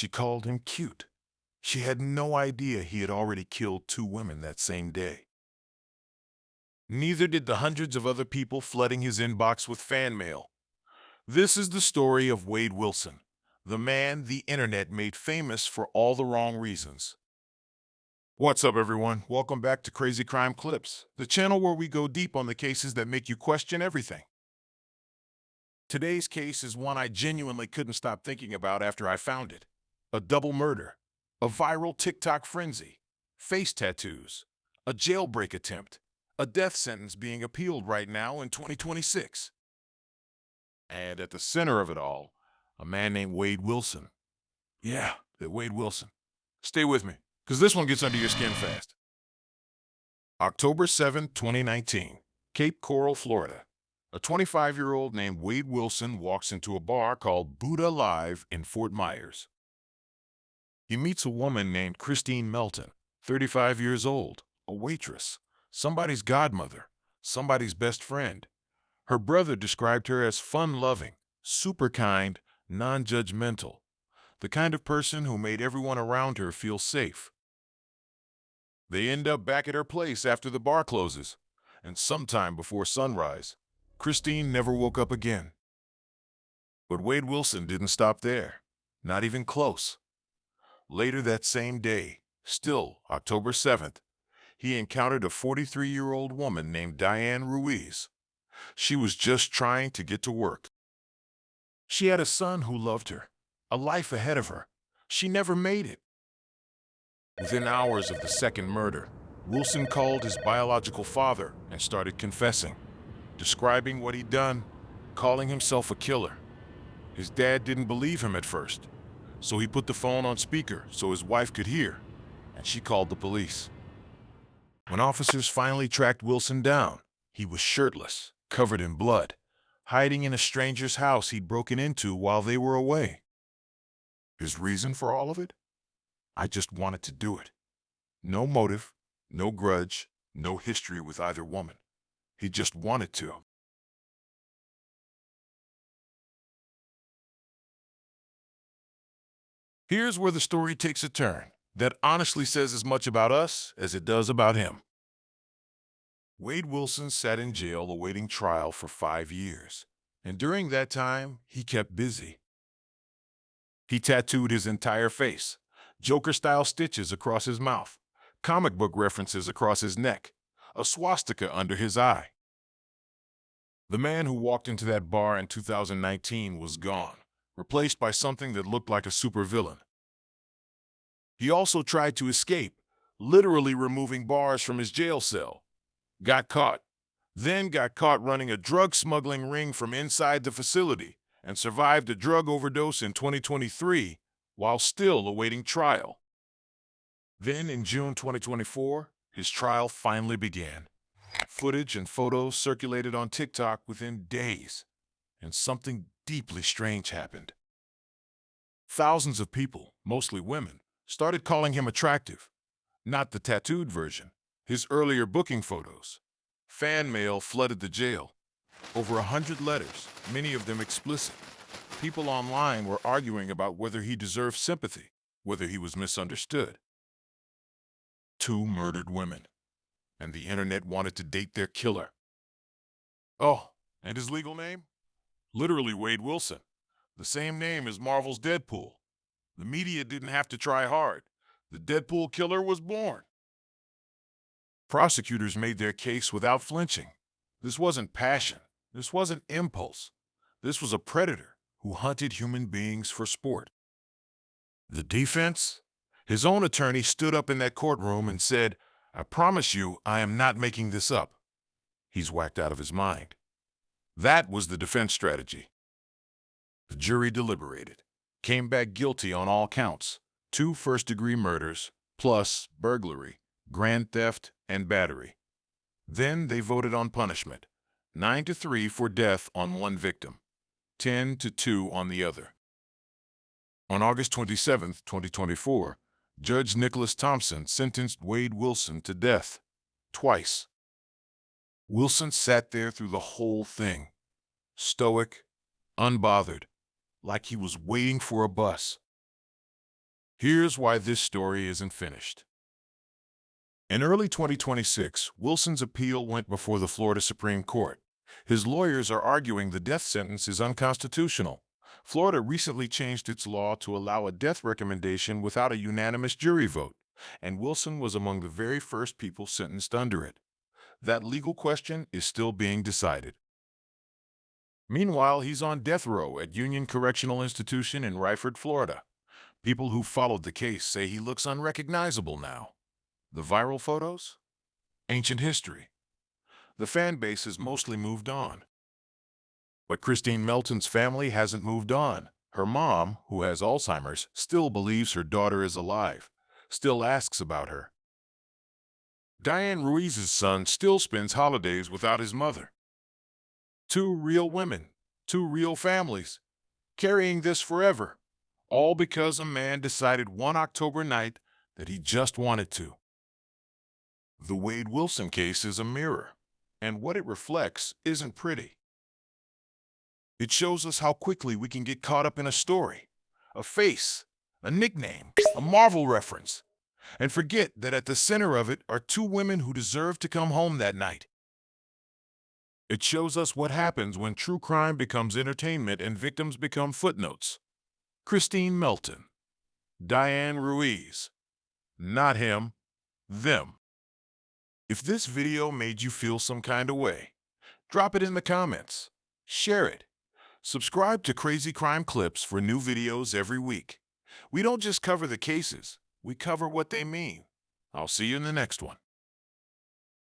She called him cute. She had no idea he had already killed 2 women that same day. Neither did the hundreds of other people flooding his inbox with fan mail. This is the story of Wade Wilson, the man the internet made famous for all the wrong reasons. What's up, everyone? Welcome back to Crazy Crime Clips, the channel where we go deep on the cases that make you question everything. Today's case is one I genuinely couldn't stop thinking about after I found it. A double murder, a viral TikTok frenzy, face tattoos, a jailbreak attempt, a death sentence being appealed right now in 2026. And at the center of it all, a man named Wade Wilson. Yeah, that Wade Wilson. Stay with me, because this one gets under your skin fast. October 7, 2019, Cape Coral, Florida. A 25-year-old named Wade Wilson walks into a bar called Buddha Live in Fort Myers. He meets a woman named Christine Melton, 35 years old, a waitress, somebody's godmother, somebody's best friend. Her brother described her as fun-loving, super kind, non-judgmental, the kind of person who made everyone around her feel safe. They end up back at her place after the bar closes, and sometime before sunrise. Christine never woke up again. But Wade Wilson didn't stop there, not even close. Later that same day, still October 7th, he encountered a 43-year-old woman named Diane Ruiz. She was just trying to get to work. She had a son who loved her, a life ahead of her. She never made it. Within hours of the second murder, Wilson called his biological father and started confessing, describing what he'd done, calling himself a killer. His dad didn't believe him at first, so he put the phone on speaker so his wife could hear, and she called the police. When officers finally tracked Wilson down, he was shirtless, covered in blood, hiding in a stranger's house he'd broken into while they were away. His reason for all of it? I just wanted to do it. No motive, no grudge, no history with either woman. He just wanted to. Here's where the story takes a turn that honestly says as much about us as it does about him. Wade Wilson sat in jail awaiting trial for 5 years, and during that time, he kept busy. He tattooed his entire face, Joker-style stitches across his mouth, comic book references across his neck, a swastika under his eye. The man who walked into that bar in 2019 was gone, replaced by something that looked like a supervillain. He also tried to escape, literally removing bars from his jail cell. Got caught, then got caught running a drug smuggling ring from inside the facility and survived a drug overdose in 2023 while still awaiting trial. Then in June 2024, his trial finally began. Footage and photos circulated on TikTok within days, and something deeply strange happened. Thousands of people, mostly women, started calling him attractive. Not the tattooed version, his earlier booking photos. Fan mail flooded the jail. Over 100 letters, many of them explicit. People online were arguing about whether he deserved sympathy, whether he was misunderstood. 2 murdered women, and the internet wanted to date their killer. Oh, and his legal name? Literally Wade Wilson, the same name as Marvel's Deadpool. The media didn't have to try hard. The Deadpool killer was born. Prosecutors made their case without flinching. This wasn't passion. This wasn't impulse. This was a predator who hunted human beings for sport. The defense? His own attorney stood up in that courtroom and said, "I promise you, I am not making this up." He's whacked out of his mind. That was the defense strategy. The jury deliberated, came back guilty on all counts, 2 first-degree murders, plus burglary, grand theft, and battery. Then they voted on punishment, 9-3 for death on one victim, 10-2 on the other. On August 27, 2024, Judge Nicholas Thompson sentenced Wade Wilson to death, twice. Wilson sat there through the whole thing, stoic, unbothered, like he was waiting for a bus. Here's why this story isn't finished. In early 2026, Wilson's appeal went before the Florida Supreme Court. His lawyers are arguing the death sentence is unconstitutional. Florida recently changed its law to allow a death recommendation without a unanimous jury vote, and Wilson was among the very first people sentenced under it. That legal question is still being decided. Meanwhile, he's on death row at Union Correctional Institution in Ryford, Florida. People who followed the case say he looks unrecognizable now. The viral photos? Ancient history. The fan base has mostly moved on. But Christine Melton's family hasn't moved on. Her mom, who has Alzheimer's, still believes her daughter is alive, still asks about her. Diane Ruiz's son still spends holidays without his mother. Two real women, two real families, carrying this forever, all because a man decided one October night that he just wanted to. The Wade Wilson case is a mirror, and what it reflects isn't pretty. It shows us how quickly we can get caught up in a story, a face, a nickname, a Marvel reference, and forget that at the center of it are two women who deserve to come home that night. It shows us what happens when true crime becomes entertainment and victims become footnotes. Christine Melton, Diane Ruiz. Not him, them. If this video made you feel some kind of way, drop it in the comments. Share it. Subscribe to Crazy Crime Clips for new videos every week. We don't just cover the cases, we cover what they mean. I'll see you in the next one.